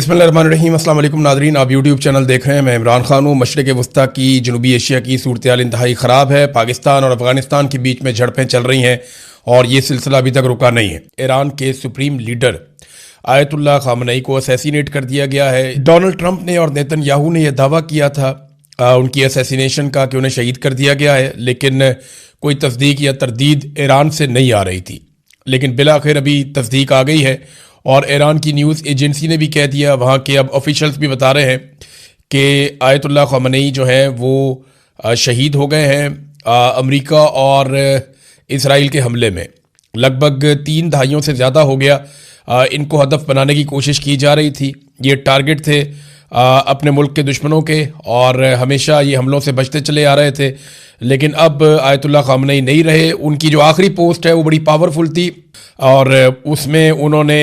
बिस्मिल्लाहिर्रहमानिर्रहीम। अस्सलाम वालेकुम नाज़रीन, आप यूट्यूब चैनल देख रहे हैं। मैं इमरान खान हूँ। मशरिक़ वस्ता की जनूबी एशिया की सूरत-ए-हाल इंतहाई ख़राब है। पाकिस्तान और अफ़गानिस्तान के बीच में झड़पें चल रही हैं और ये सिलसिला अभी तक रुका नहीं है। ईरान के सुप्रीम लीडर आयतुल्लाह ख़ामनेई को असैसिनेट कर दिया गया है। डोनाल्ड ट्रंप ने और नेतन्याहू ने यह दावा किया था उनकी असैसिनेशन का कि उन्हें शहीद कर दिया गया है, लेकिन कोई तस्दीक या तरदीद ईरान से नहीं आ रही थी। लेकिन बिलाखिर अभी तस्दीक आ गई है और ईरान की न्यूज़ एजेंसी ने भी कह दिया, वहाँ के अब ऑफिशियल्स भी बता रहे हैं कि आयतुल्लाह ख़ामनेई जो है वो शहीद हो गए हैं अमेरिका और इसराइल के हमले में। लगभग 3 दहाइयों से ज़्यादा हो गया इनको हदफ बनाने की कोशिश की जा रही थी। ये टारगेट थे अपने मुल्क के दुश्मनों के और हमेशा ये हमलों से बचते चले आ रहे थे। लेकिन अब आयतुल्लाह ख़ामनेई नहीं रहे। उनकी जो आखिरी पोस्ट है वो बड़ी पावरफुल थी और उसमें उन्होंने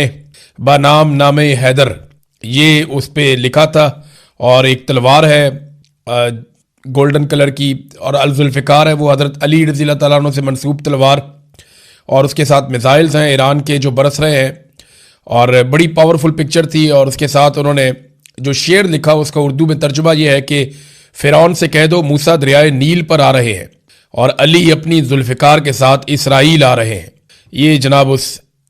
बनाम नामे हैदर ये उस पर लिखा था और एक तलवार है गोल्डन कलर की और अल-जुल्फ़िकार है, वो हज़रत अली रज़ी अल्लाह तआला अन्हु से मंसूब तलवार, और उसके साथ मिसाइल्स हैं ईरान के जो बरस रहे हैं और बड़ी पावरफुल पिक्चर थी। और उसके साथ उन्होंने जो शेर लिखा उसका उर्दू में तर्जुमा ये है कि फ़िरौन से कह दो मूसा दरियाए नील पर आ रहे हैं और अली अपनी जुल्फ़िकार के साथ इसराइल आ रहे हैं। ये जनाब उस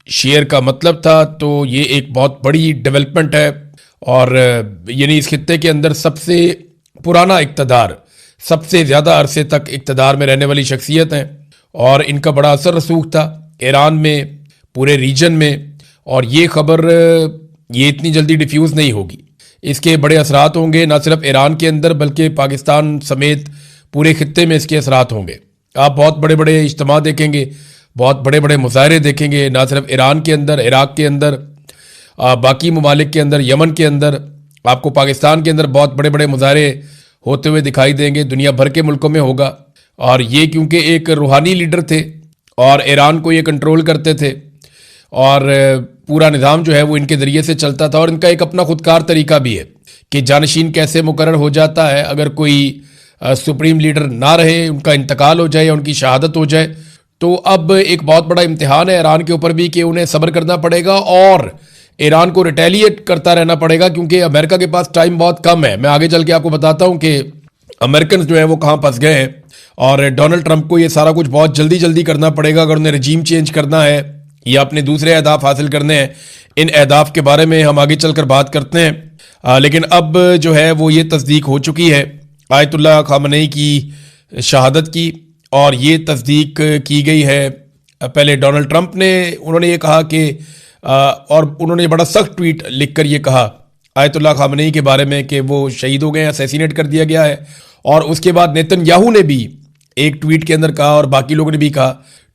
शेर का मतलब था। तो ये एक बहुत बड़ी डेवलपमेंट है और यानी इस खित्ते के अंदर सबसे पुराना इक़्तिदार, सबसे ज़्यादा अरसे तक इक़्तिदार में रहने वाली शख्सियत हैं और इनका बड़ा असर रसूख था ईरान में, पूरे रीजन में। और ये ख़बर ये इतनी जल्दी डिफ्यूज़ नहीं होगी, इसके बड़े असरात होंगे ना सिर्फ ईरान के अंदर बल्कि पाकिस्तान समेत पूरे खित्ते में इसके असरात होंगे। आप बहुत बड़े बड़े इज्तिमा देखेंगे, बहुत बड़े बड़े मुजाहरे देखेंगे, ना सिर्फ ईरान के अंदर, इराक़ के अंदर, बाकी ममालिक के अंदर, यमन के अंदर, आपको पाकिस्तान के अंदर बहुत बड़े बड़े मुजाहरे होते हुए दिखाई देंगे। दुनिया भर के मुल्कों में होगा। और ये क्योंकि एक रूहानी लीडर थे और ईरान को ये कंट्रोल करते थे और पूरा निज़ाम जो है वो इनके ज़रिए से चलता था और इनका एक अपना खुदकार तरीका भी है कि जानशीन कैसे मुकर्रर हो जाता है अगर कोई सुप्रीम लीडर ना रहे, उनका इंतकाल हो जाए या उनकी शहादत हो जाए। तो अब एक बहुत बड़ा इम्तिहान है ईरान के ऊपर भी कि उन्हें सब्र करना पड़ेगा और ईरान को रिटेलिएट करता रहना पड़ेगा, क्योंकि अमेरिका के पास टाइम बहुत कम है। मैं आगे चल के आपको बताता हूँ कि अमेरिकन जो है वो कहाँ फंस गए हैं और डोनाल्ड ट्रंप को ये सारा कुछ बहुत जल्दी जल्दी करना पड़ेगा अगर उन्हें रजीम चेंज करना है या अपने दूसरे अहदाफ हासिल करने हैं। इन अहदाफ के बारे में हम आगे चलकर बात करते हैं। लेकिन अब जो है वो ये तस्दीक हो चुकी है आयतुल्लाह ख़ामनेई की शहादत की, और ये तस्दीक की गई है पहले डोनाल्ड ट्रंप ने। उन्होंने ये कहा कि और उन्होंने बड़ा सख्त ट्वीट लिखकर ये कहा आयतुल्लाह ख़ामनेई के बारे में कि वो शहीद हो गए हैं, असैसिनेट कर दिया गया है। और उसके बाद नेतन्याहू ने भी एक ट्वीट के अंदर कहा और बाकी लोगों ने भी कहा।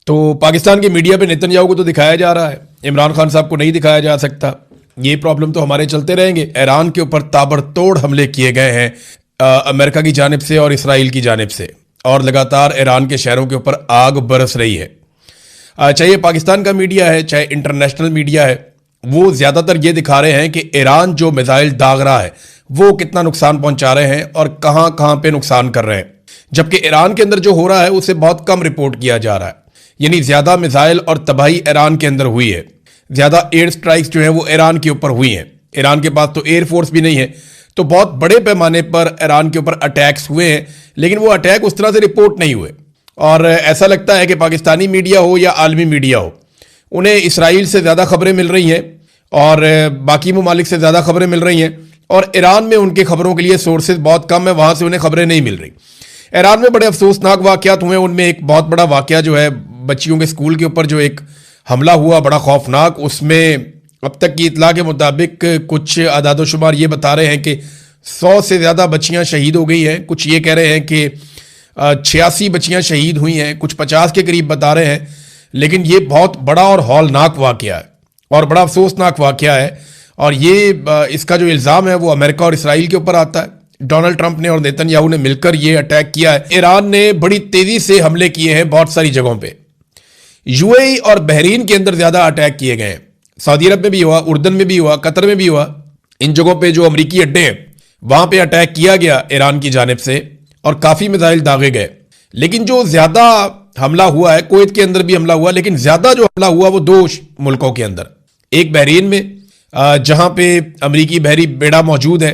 तो पाकिस्तान के मीडिया पे नेतन्याहू को तो दिखाया जा रहा है, इमरान खान साहब को नहीं दिखाया जा सकता। ये प्रॉब्लम तो हमारे चलते रहेंगे। ईरान के ऊपर ताबड़तोड़ हमले किए गए हैं अमेरिका की जानिब से और इसराइल की जानिब से, और लगातार ईरान के शहरों के ऊपर आग बरस रही है। चाहे पाकिस्तान का मीडिया है चाहे इंटरनेशनल मीडिया है, वो ज़्यादातर ये दिखा रहे हैं कि ईरान जो मिसाइल दाग रहा है वो कितना नुकसान पहुंचा रहे हैं और कहाँ कहाँ पे नुकसान कर रहे हैं, जबकि ईरान के अंदर जो हो रहा है उसे बहुत कम रिपोर्ट किया जा रहा है। यानी ज़्यादा मिसाइल और तबाही ईरान के अंदर हुई है, ज़्यादा एयर स्ट्राइक्स जो है वो ईरान के ऊपर हुई हैं। ईरान के पास तो एयरफोर्स भी नहीं है, तो बहुत बड़े पैमाने पर ईरान के ऊपर अटैक्स हुए हैं, लेकिन वो अटैक उस तरह से रिपोर्ट नहीं हुए। और ऐसा लगता है कि पाकिस्तानी मीडिया हो या आलमी मीडिया हो, उन्हें इसराइल से ज़्यादा खबरें मिल रही हैं और बाकी ममालिक से ज़्यादा खबरें मिल रही हैं, और ईरान में उनके खबरों के लिए सोर्सेज बहुत कम है, वहाँ से उन्हें खबरें नहीं मिल रही। ईरान में बड़े अफसोसनाक वाक़यात हुए। उनमें एक बहुत बड़ा वाक़या जो है बच्चियों के स्कूल के ऊपर जो एक हमला हुआ, बड़ा खौफनाक। उसमें अब तक की इतला के मुताबिक कुछ आदादोशुमार ये बता रहे हैं कि 100 से ज़्यादा बच्चियाँ शहीद हो गई हैं। कुछ ये कह रहे हैं कि 86 बच्चियाँ शहीद हुई हैं, कुछ 50 के करीब बता रहे हैं। लेकिन ये बहुत बड़ा और हौलनाक वाक़या है और बड़ा अफसोसनाक वाक़या है। और ये इसका जो इल्ज़ाम है वो अमेरिका और इसराइल के ऊपर आता है। डोनाल्ड ट्रंप ने और नेतन्याहू ने मिलकर ये अटैक किया है। ईरान ने बड़ी तेज़ी से हमले किए हैं बहुत सारी जगहों पे। यूएई और बहरीन के अंदर ज़्यादा अटैक किए गए हैं। सऊदी अरब में भी हुआ, उर्दन में भी हुआ, कतर में भी हुआ। इन जगहों पे जो अमरीकी अड्डे हैं वहाँ पे अटैक किया गया ईरान की जानिब से और काफ़ी मिसाइल दागे गए। लेकिन जो ज़्यादा हमला हुआ है, कुवैत के अंदर भी हमला हुआ, लेकिन ज़्यादा जो हमला हुआ वो 2 मुल्कों के अंदर, एक बहरीन में जहां पे अमरीकी बहरी बेड़ा मौजूद है,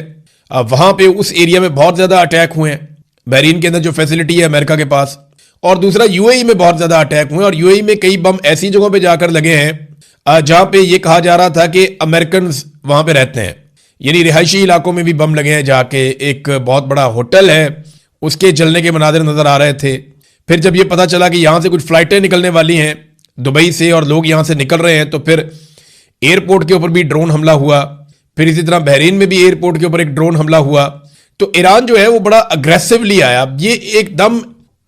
वहां पे उस एरिया में बहुत ज्यादा अटैक हुए हैं। बहरीन के अंदर जो फैसिलिटी है अमेरिका के पास, और दूसरा यूएई में बहुत ज्यादा अटैक हुए, और यूएई में कई बम ऐसी जगहों पे जाकर लगे हैं जहां पे ये कहा जा रहा था कि अमेरिकन वहां पे रहते हैं, यानी रिहायशी इलाकों में भी बम लगे हैं। जाके एक बहुत बड़ा होटल है, उसके जलने के मनाजिर नजर आ रहे थे। फिर जब ये पता चला कि यहां से कुछ फ्लाइटें निकलने वाली हैं दुबई से और लोग यहां से निकल रहे हैं, तो फिर एयरपोर्ट के ऊपर भी ड्रोन हमला हुआ। फिर इसी तरह बहरीन में भी एयरपोर्ट के ऊपर एक ड्रोन हमला हुआ। तो ईरान जो है वो बड़ा अग्रेसिवली आया। ये एकदम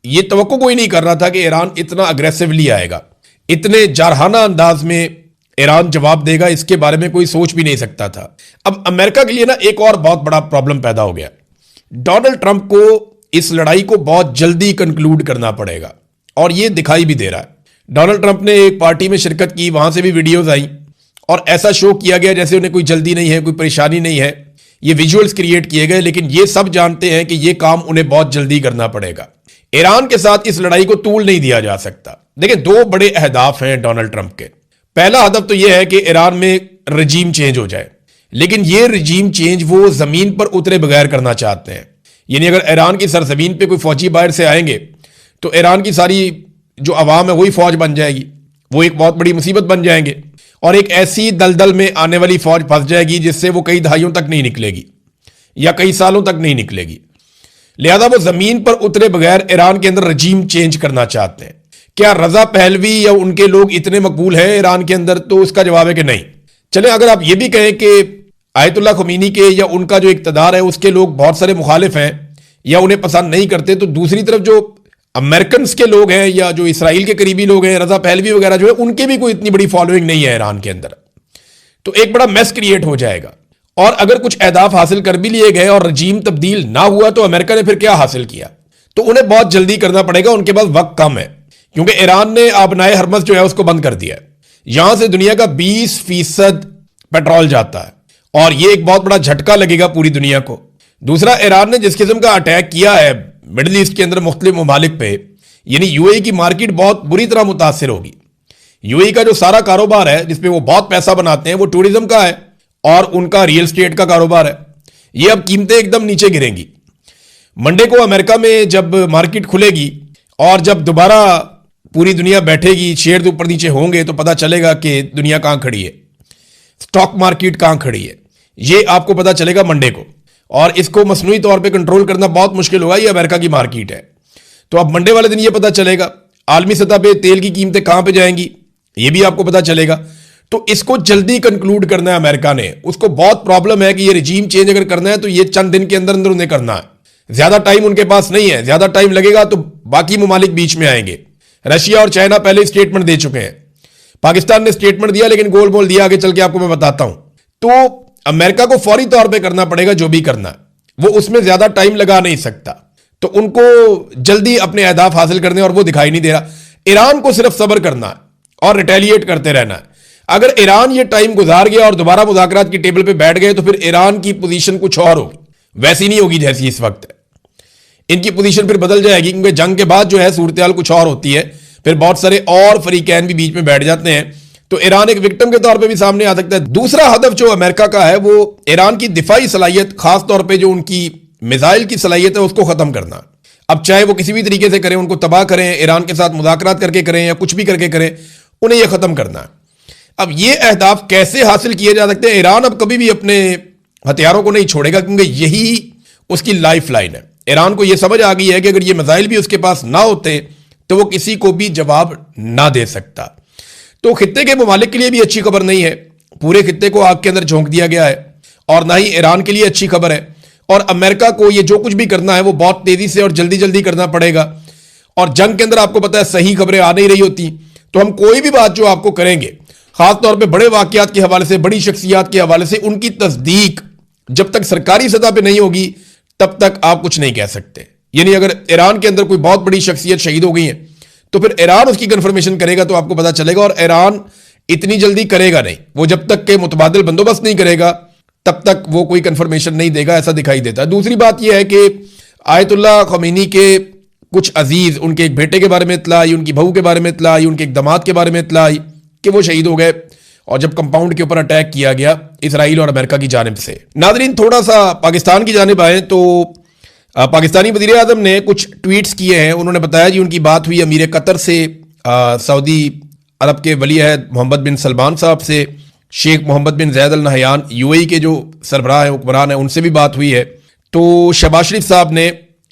ये तवक्को कोई नहीं कर रहा था कि ईरान इतना अग्रेसिवली आएगा, इतने जारहाना अंदाज में ईरान जवाब देगा, इसके बारे में कोई सोच भी नहीं सकता था। अब अमेरिका के लिए ना एक और बहुत बड़ा प्रॉब्लम पैदा हो गया। डोनाल्ड ट्रंप को इस लड़ाई को बहुत जल्दी कंक्लूड करना पड़ेगा, और ये दिखाई भी दे रहा है। डोनाल्ड ट्रंप ने एक पार्टी में शिरकत की, वहां से भी वीडियोज आई और ऐसा शो किया गया जैसे उन्हें कोई जल्दी नहीं है, कोई परेशानी नहीं है। ये विजुअल्स क्रिएट किए गए, लेकिन ये सब जानते हैं कि ये काम उन्हें बहुत जल्दी करना पड़ेगा। ईरान के साथ इस लड़ाई को तूल नहीं दिया जा सकता। देखिए, दो बड़े अहदाफ हैं डोनाल्ड ट्रंप के। पहला हदफ तो यह है कि ईरान में रजीम चेंज हो जाए, लेकिन यह रजीम चेंज वो जमीन पर उतरे बगैर करना चाहते हैं। यानी अगर ईरान की सरजमीन पे कोई फौजी बाहर से आएंगे तो ईरान की सारी जो अवाम है वही फौज बन जाएगी, वो एक बहुत बड़ी मुसीबत बन जाएंगे, और एक ऐसी दलदल में आने वाली फौज फंस जाएगी जिससे वो कई दहाइयों तक नहीं निकलेगी या कई सालों तक नहीं निकलेगी। लिहाजा वो जमीन पर उतरे बगैर ईरान के अंदर रजीम चेंज करना चाहते हैं। क्या रजा पहलवी या उनके लोग इतने मकबूल हैं ईरान के अंदर? तो उसका जवाब है कि नहीं। चले, अगर आप ये भी कहें कि आयतुल्लाह खुमैनी के या उनका जो इक्तदार है उसके लोग बहुत सारे मुखालिफ हैं या उन्हें पसंद नहीं करते, तो दूसरी तरफ जो अमेरिकन के लोग हैं या जो इसराइल के करीबी लोग हैं, रजा पहलवी वगैरह जो है, उनके भी कोई इतनी बड़ी फॉलोइंग नहीं है ईरान के अंदर। तो एक बड़ा मैस क्रिएट हो जाएगा। और अगर कुछ अहदाफ हासिल कर भी लिए गए और रजीम तब्दील ना हुआ तो अमेरिका ने फिर क्या हासिल किया? तो उन्हें बहुत जल्दी करना पड़ेगा, उनके पास वक्त कम है, क्योंकि ईरान ने आबनाए हरमज जो है उसको बंद कर दिया है। यहां से दुनिया का 20% पेट्रोल जाता है, और यह एक बहुत बड़ा झटका लगेगा पूरी दुनिया को। दूसरा, ईरान ने जिस किस्म का अटैक किया है मिडिल ईस्ट के अंदर मुख्तलिफ ममालिक पे, यानी यूएई की मार्केट बहुत बुरी तरह मुतासिर होगी। यूएई का जो सारा कारोबार है जिसपे वो बहुत पैसा बनाते हैं वो टूरिज्म का है और उनका रियल एस्टेट का कारोबार है। ये अब कीमतें एकदम नीचे गिरेंगी। मंडे को अमेरिका में जब मार्केट खुलेगी और जब दोबारा पूरी दुनिया बैठेगी, शेयर ऊपर नीचे होंगे, तो पता चलेगा कि दुनिया कहां खड़ी है, स्टॉक मार्केट कहां खड़ी है। ये आपको पता चलेगा मंडे को, और इसको मसनूई तौर पे कंट्रोल करना बहुत मुश्किल होगा। ये अमेरिका की मार्केट है, तो अब मंडे वाले दिन ये पता चलेगा। आलमी सतह पे तेल की कीमतें कहां पे जाएंगी ये भी आपको पता चलेगा। तो इसको जल्दी कंक्लूड करना है अमेरिका ने। उसको बहुत प्रॉब्लम है कि ये रिजीम चेंज अगर करना है तो ये चंद दिन के अंदर अंदर उन्हें करना है। ज्यादा टाइम उनके पास नहीं है। ज्यादा टाइम लगेगा तो बाकी ममालिक बीच में आएंगे। रशिया और चाइना पहले स्टेटमेंट दे चुके हैं, पाकिस्तान ने स्टेटमेंट दिया, लेकिन गोल बोल दिया, आगे चल के आपको मैं बताता हूं। तो अमेरिका को फौरी तौर पे करना पड़ेगा जो भी करना है, वो उसमें ज्यादा टाइम लगा नहीं सकता। तो उनको जल्दी अपने अहदाफ हासिल करने, और वो दिखाई नहीं दे रहा। ईरान को सिर्फ सब्र करना है और रिटेलिएट करते रहना है। अगर ईरान ये टाइम गुजार गया और दोबारा मुज़ाकरात की टेबल पे बैठ गए तो फिर ईरान की पोजीशन कुछ और होगी, वैसी नहीं होगी जैसी इस वक्त है। इनकी पोजीशन फिर बदल जाएगी, क्योंकि जंग के बाद जो है सूरत कुछ और होती है। फिर बहुत सारे और फरीकैन भी बीच में बैठ जाते हैं, तो ईरान एक विक्टिम के तौर पे भी सामने आ सकता है। दूसरा हदफ जो अमेरिका का है वो ईरान की दिफाई सलाहियत, खास तौर पे जो उनकी मिसाइल की सलाहियत है, उसको खत्म करना। अब चाहे वो किसी भी तरीके से करें, उनको तबाह करें, ईरान के साथ मुज़ाकरात करके करें या कुछ भी करके करें, उन्हें यह खत्म करना है। अब ये अहदाफ कैसे हासिल किए जा सकते हैं? ईरान अब कभी भी अपने हथियारों को नहीं छोड़ेगा, क्योंकि यही उसकी लाइफ लाइन है। ईरान को यह समझ आ गई है कि अगर ये मिसाइल भी उसके पास ना होते तो वो किसी को भी जवाब ना दे सकता। तो खित्ते के ममालिक के लिए भी अच्छी खबर नहीं है। पूरे खित्ते को आग के अंदर झोंक दिया गया है, और ना ही ईरान के लिए अच्छी खबर है। और अमेरिका को ये जो कुछ भी करना है वो बहुत तेजी से और जल्दी जल्दी करना पड़ेगा। और जंग के अंदर आपको पता है सही खबरें आ नहीं रही होती, तो हम कोई भी बात जो आपको करेंगे, खासतौर पे बड़े वाकयात के हवाले से, बड़ी शख्सियात के हवाले से, उनकी तस्दीक जब तक सरकारी सतह पे नहीं होगी तब तक आप कुछ नहीं कह सकते। यानी अगर ईरान के अंदर कोई बहुत बड़ी शख्सियत शहीद हो गई है तो फिर ईरान उसकी कंफर्मेशन करेगा तो आपको पता चलेगा, और ईरान इतनी जल्दी करेगा नहीं। वो जब तक के मुतबादिल बंदोबस्त नहीं करेगा तब तक वो कोई कंफर्मेशन नहीं देगा, ऐसा दिखाई देता है। दूसरी बात यह है कि आयतुल्लाह खुमैनी के कुछ अजीज, उनके एक बेटे के बारे में इत्तला आई, उनकी बहू के बारे में इत्तला आई, उनके एक दामाद के बारे में इत्तला आई कि वो शहीद हो गए, और जब कंपाउंड के ऊपर अटैक किया गया इसराइल और अमेरिका की जानिब से। नादरीन, थोड़ा सा पाकिस्तान की जानिब आए तो पाकिस्तानी वज़ीर आज़म ने कुछ ट्वीट्स किए हैं। उन्होंने बताया जी उनकी बात हुई अमीर कतर से, सऊदी अरब के वली अहद मोहम्मद बिन सलमान साहब से, शेख मोहम्मद बिन जैद अल नहयान यूएई के जो सरबराह हैं, हुक्मरान हैं, उनसे भी बात हुई है। तो शहबाज शरीफ साहब ने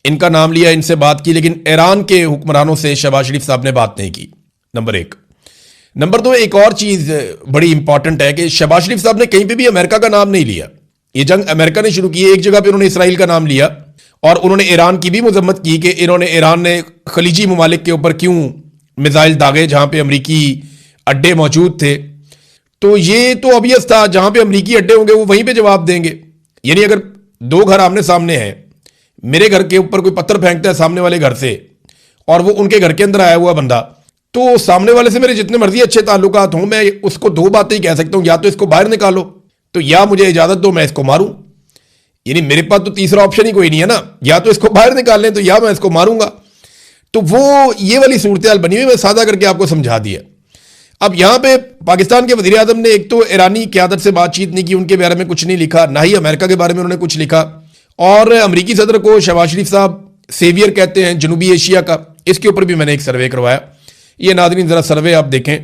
इनका नाम लिया, इनसे बात की, लेकिन ईरान के हुक्मरानों से शहबाज शरीफ साहब ने बात नहीं की। नंबर एक। नंबर दो, एक और चीज़ बड़ी इंपॉर्टेंट है कि शहबाज शरीफ साहब ने कहीं पे भी अमेरिका का नाम नहीं लिया। ये जंग अमेरिका ने शुरू की है, एक जगह पे उन्होंने इसराइल का नाम लिया और उन्होंने ईरान की भी मजम्मत की कि ईरान ने खलीजी ममालिक के ऊपर क्यों मिसाइल दागे जहां पे अमरीकी अड्डे मौजूद थे। तो ये तो ऑब्वियस था, जहां पे अमरीकी अड्डे होंगे वो वहीं पे जवाब देंगे। यानी अगर दो घर आमने सामने हैं, मेरे घर के ऊपर कोई पत्थर फेंकता है सामने वाले घर से और वो उनके घर के अंदर आया हुआ बंदा, तो सामने वाले से मेरे जितने मर्जी अच्छे ताल्लुकात हों, मैं उसको दो बातें ही कह सकता हूं, या तो इसको बाहर निकालो, तो या मुझे इजाजत दो मैं इसको मारूं। यानी मेरे पास तो तीसरा ऑप्शन ही कोई नहीं है ना, या तो इसको बाहर निकाल लें तो या मैं इसको मारूंगा। तो वो ये वाली सूरत हाल बनी हुई, मैं सादा करके आपको समझा दिया। अब यहां पे पाकिस्तान के वज़ीर आज़म ने एक तो ईरानी क़यादत से बातचीत नहीं की, उनके बारे में कुछ नहीं लिखा, ना ही अमेरिका के बारे में उन्होंने कुछ लिखा, और अमरीकी सदर को शहबाज शरीफ साहब सेवियर कहते हैं जनूबी एशिया का। इसके ऊपर भी मैंने एक सर्वे करवाया। ये नाज़रीन ज़रा सर्वे आप देखें,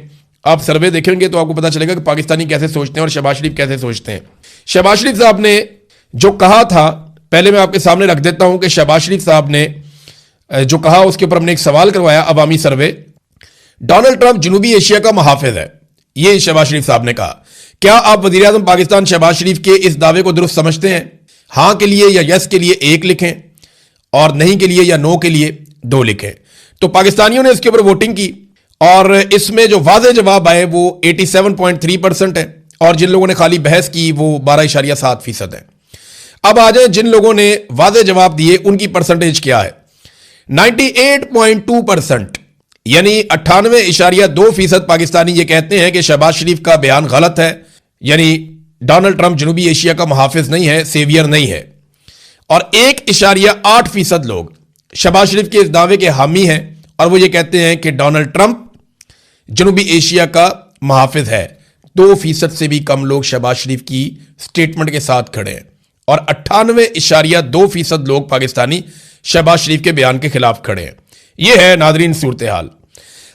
आप सर्वे देखेंगे तो आपको पता चलेगा कि पाकिस्तानी कैसे सोचते हैं और शहबाज शरीफ कैसे सोचते हैं। शहबाज शरीफ साहब ने जो कहा था, पहले मैं आपके सामने रख देता हूं कि शहबाज शरीफ साहब ने जो कहा उसके ऊपर हमने एक सवाल करवाया अवामी सर्वे। डोनाल्ड ट्रंप जनूबी एशिया का मुहाफिज है, ये शहबाज शरीफ साहब ने कहा। क्या आप वज़ीर आज़म पाकिस्तान शहबाज शरीफ के इस दावे को दुरुस्त समझते हैं? हां के लिए या यस के लिए 1 लिखें और नहीं के लिए या नो के लिए 2 लिखें। तो पाकिस्तानियों ने इसके ऊपर वोटिंग की और इसमें जो वाज़े जवाब आए वो 87.3% है और जिन लोगों ने खाली बहस की वो 12.7% है। अब आ जाए जिन लोगों ने वाज़े जवाब दिए उनकी परसेंटेज क्या है। 98.2% यानी 98.2% पाकिस्तानी ये कहते हैं कि शहबाज शरीफ का बयान गलत है, यानी डोनाल्ड ट्रंप जनूबी एशिया का मुहाफिज नहीं है, सेवियर नहीं है। और 1.8% लोग शहबाज शरीफ के इस दावे के हामी हैं और वो ये कहते हैं कि डोनाल्ड ट्रंप जनूबी एशिया का मुहाफिज है। 2% से भी कम लोग शहबाज शरीफ की स्टेटमेंट के साथ खड़े हैं और 98.2% लोग पाकिस्तानी शहबाज शरीफ के बयान के खिलाफ खड़े हैं। यह है नादरीन सूरत हाल।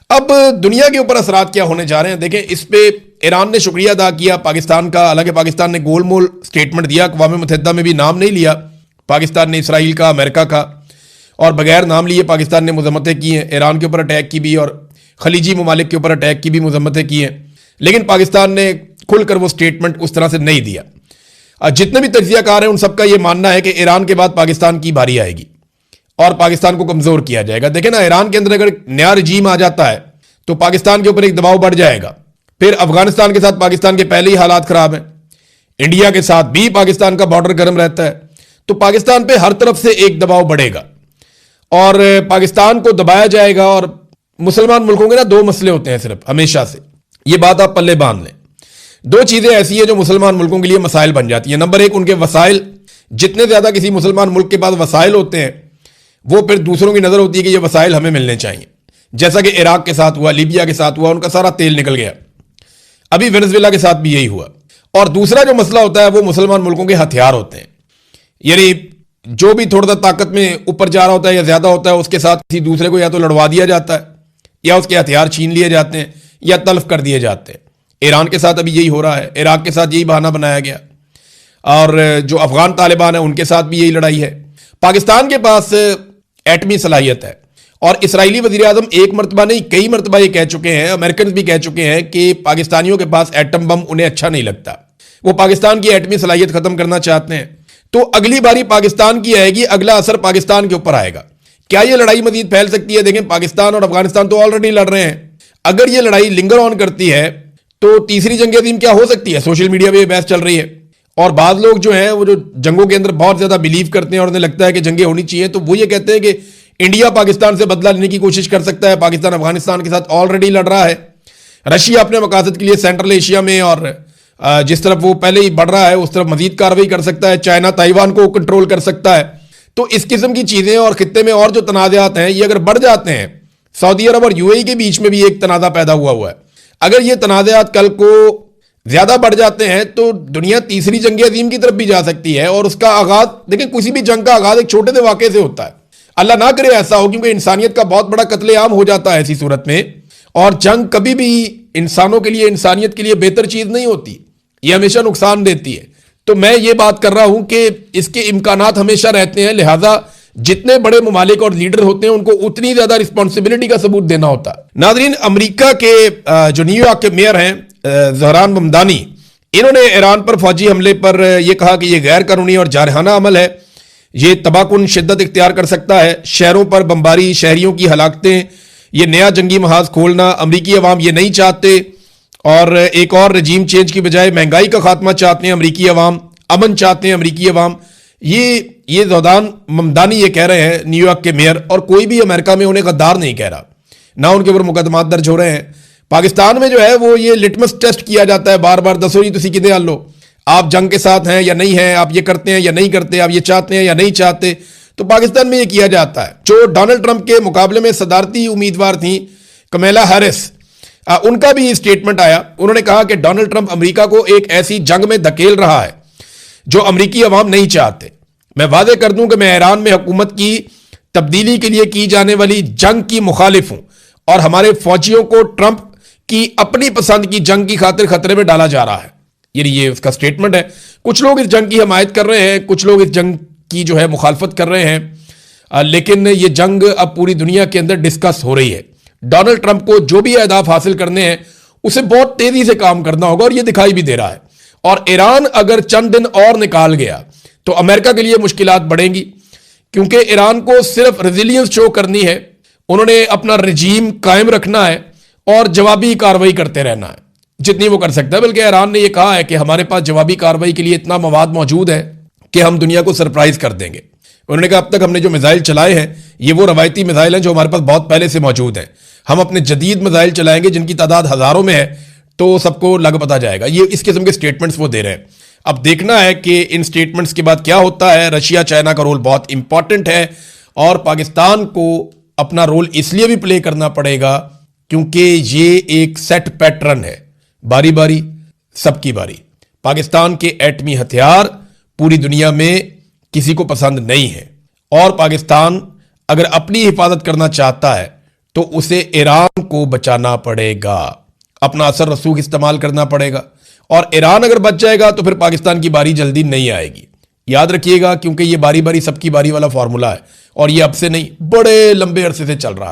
अब दुनिया के ऊपर असरात क्या होने जा रहे हैं देखें। इस पे ईरान ने शुक्रिया अदा किया पाकिस्तान का, हालांकि पाकिस्तान ने गोलमोल स्टेटमेंट दिया, अक़वाम मुत्तहिदा में भी नाम नहीं लिया पाकिस्तान ने इसराइल का, अमेरिका का, और बगैर नाम लिए पाकिस्तान ने मजम्मतें की हैं। ईरान के ऊपर अटैक की भी और खलीजी ममालिक के ऊपर अटैक की भी मजम्मतें की हैं, लेकिन पाकिस्तान ने खुलकर वो स्टेटमेंट उस तरह से नहीं दिया। जितने भी तज्जियाकार हैं उन सबका ये मानना है कि ईरान के बाद पाकिस्तान की बारी आएगी और पाकिस्तान को कमजोर किया जाएगा। देखें ना, ईरान के अंदर अगर नया रजीम आ जाता है तो पाकिस्तान के ऊपर एक दबाव बढ़ जाएगा। फिर अफगानिस्तान के साथ पाकिस्तान के पहले ही हालात खराब हैं, इंडिया के साथ भी पाकिस्तान का बॉर्डर गर्म रहता है, तो पाकिस्तान पे हर तरफ से एक दबाव बढ़ेगा और पाकिस्तान को दबाया जाएगा। और मुसलमान मुल्कों के ना 2 मसले होते हैं सिर्फ हमेशा से, ये बात आप पल्ले बांध लें। 2 चीजें ऐसी हैं जो मुसलमान मुल्कों के लिए मसाइल बन जाती हैं। नंबर 1, उनके वसाइल। जितने ज्यादा किसी मुसलमान मुल्क के पास वसाइल होते हैं वो फिर दूसरों की नजर होती है कि ये वसाइल हमें मिलने चाहिए, जैसा कि इराक के साथ हुआ, लीबिया के साथ हुआ, उनका सारा तेल निकल गया। अभी वेनेजुएला के साथ भी यही हुआ। और दूसरा जो मसला होता है वो मुसलमान मुल्कों के हथियार होते हैं, यानी जो भी थोड़ा सा ताकत में ऊपर जा रहा होता है या ज्यादा होता है उसके साथ किसी दूसरे को या तो लड़वा दिया जाता है या उसके हथियार छीन लिए जाते हैं या तल्फ कर दिए जाते हैं। ईरान के साथ अभी यही हो रहा है, इराक के साथ यही बहाना बनाया गया और जो अफगान तालिबान है उनके साथ भी यही लड़ाई है। पाकिस्तान के पास एटमी सलाहियत है और इसराइली वज़ीर आज़म एक मरतबा नहीं कई मरतबा ये कह चुके हैं, अमेरिकन भी कह चुके हैं कि पाकिस्तानियों के पास एटम बम उन्हें अच्छा नहीं लगता, वो पाकिस्तान की एटमी सलाहियत खत्म करना चाहते हैं। तो अगली बारी पाकिस्तान की आएगी, अगला असर पाकिस्तान के ऊपर आएगा। क्या यह लड़ाई मजीद फैल सकती है? देखें, पाकिस्तान और अफगानिस्तान तो ऑलरेडी लड़ रहे हैं, अगर यह लड़ाई लिंगर ऑन करती है तो तीसरी जंग अज़ीम क्या हो सकती है? सोशल मीडिया पे बहस चल रही है और बाद लोग जो हैं वो जो जंगों के अंदर बहुत ज्यादा बिलीव करते हैं और उन्हें लगता है कि जंगें होनी चाहिए, तो वो ये कहते हैं कि इंडिया पाकिस्तान से बदला लेने की कोशिश कर सकता है। पाकिस्तान अफगानिस्तान के साथ ऑलरेडी लड़ रहा है, रशिया अपने मकासद के लिए सेंट्रल एशिया में और जिस तरफ वो पहले ही बढ़ रहा है उस तरफ मजीद कार्रवाई कर सकता है, चाइना ताइवान को कंट्रोल कर सकता है। तो इस किस्म की चीजें और खित्ते में और जो तनाज़ात हैं ये अगर बढ़ जाते हैं, सऊदी अरब और यूएई के बीच में भी एक तनाज़ा पैदा हुआ है, अगर ये तनाज़ात कल को ज्यादा बढ़ जाते हैं तो दुनिया तीसरी जंग अजीम की तरफ भी जा सकती है। और उसका आगाज देखिए, किसी भी जंग का आगाज एक छोटे से वाकये से होता है। अल्लाह ना करे ऐसा हो, क्योंकि इंसानियत का बहुत बड़ा कत्लेआम हो जाता है ऐसी सूरत में। और जंग कभी भी इंसानों के लिए, इंसानियत के लिए बेहतर चीज नहीं होती, ये हमेशा नुकसान देती है। तो मैं ये बात कर रहा हूं कि इसके इम्कानात हमेशा रहते हैं, लिहाजा जितने बड़े ममालिक और लीडर होते हैं उनको उतनी ज्यादा रिस्पॉन्सिबिलिटी का सबूत देना होता है। नाजरीन, अमेरिका के जो न्यूयॉर्क के मेयर हैं ज़हरान ममदानी, इन्होंने ईरान पर फौजी हमले पर यह कहा कि यह गैर कानूनी और जारहाना अमल है, यह तबाहकुन शिद्दत इख्तियार कर सकता है। शहरों पर बमबारी, शहरियों की हलाकतें, यह नया जंगी महाज खोलना, अमरीकी अवाम ये नहीं चाहते। और एक और रजीम चेंज की बजाय महंगाई का खात्मा चाहते हैं अमरीकी अवाम, अमन चाहते हैं अमरीकी अवाम। ये ज़हरान ममदानी ये कह रहे हैं, न्यूयॉर्क के मेयर। और कोई भी अमेरिका में उन्हें गद्दार नहीं कह रहा, ना उनके ऊपर मुकदमात दर्ज हो रहे हैं। पाकिस्तान में जो है वो ये लिटमस टेस्ट किया जाता है बार बार, दसो जी तुसी किदे लो, आप जंग के साथ हैं या नहीं हैं, आप ये करते हैं या नहीं करते, आप ये चाहते हैं या नहीं चाहते। तो पाकिस्तान में ये किया जाता है। जो डोनाल्ड ट्रंप के मुकाबले में सदारती उम्मीदवार थी कमला हैरिस, उनका भी स्टेटमेंट आया। उन्होंने कहा कि डोनाल्ड ट्रंप अमेरिका को एक ऐसी जंग में धकेल रहा है जो अमेरिकी अवाम नहीं चाहते। मैं वादे कर दूं कि मैं ईरान में हुकूमत की तब्दीली के लिए की जाने वाली जंग की मुखालिफ हूं और हमारे फौजियों को ट्रंप की अपनी पसंद की जंग की खातिर खतरे में डाला जा रहा है। ये उसका स्टेटमेंट है। कुछ लोग इस जंग की हमायत कर रहे हैं, कुछ लोग इस जंग की जो है मुखालफत कर रहे हैं, लेकिन ये जंग अब पूरी दुनिया के अंदर डिस्कस हो रही है। डोनाल्ड ट्रंप को जो भी अहदाफ हासिल करने हैं उसे बहुत तेजी से काम करना होगा और ये दिखाई भी दे रहा है। और ईरान अगर चंद दिन और निकाल गया तो अमेरिका के लिए मुश्किलात बढ़ेंगी, क्योंकि ईरान को सिर्फ रेजिलियंस शो करनी है, उन्होंने अपना रजीम कायम रखना है और जवाबी कार्रवाई करते रहना है जितनी वो कर सकता है। बल्कि ईरान ने यह कहा है कि हमारे पास जवाबी कार्रवाई के लिए इतना मवाद मौजूद है कि हम दुनिया को सरप्राइज कर देंगे। उन्होंने कहा अब तक हमने जो मिसाइल चलाए हैं ये वो रवायती मिसाइल हैं जो हमारे पास बहुत पहले से मौजूद हैं। हम अपने जदीद मिसाइल चलाएंगे जिनकी तादाद हजारों में है, तो सबको लग पता जाएगा। ये इस किस्म के स्टेटमेंट्स वो दे रहे हैं। अब देखना है कि इन स्टेटमेंट्स के बाद क्या होता है। रशिया चाइना का रोल बहुत इंपॉर्टेंट है और पाकिस्तान को अपना रोल इसलिए भी प्ले करना पड़ेगा क्योंकि ये एक सेट पैटर्न है, बारी बारी सबकी बारी। पाकिस्तान के एटमी हथियार पूरी दुनिया में किसी को पसंद नहीं है और पाकिस्तान अगर अपनी हिफाजत करना चाहता है तो उसे ईरान को बचाना पड़ेगा, अपना असर रसूख इस्तेमाल करना पड़ेगा। और ईरान अगर बच जाएगा तो फिर पाकिस्तान की बारी जल्दी नहीं आएगी, याद रखिएगा, क्योंकि ये बारी बारी सबकी बारी वाला फॉर्मूला है और ये अब से नहीं, बड़े लंबे अरसे से चल रहा है।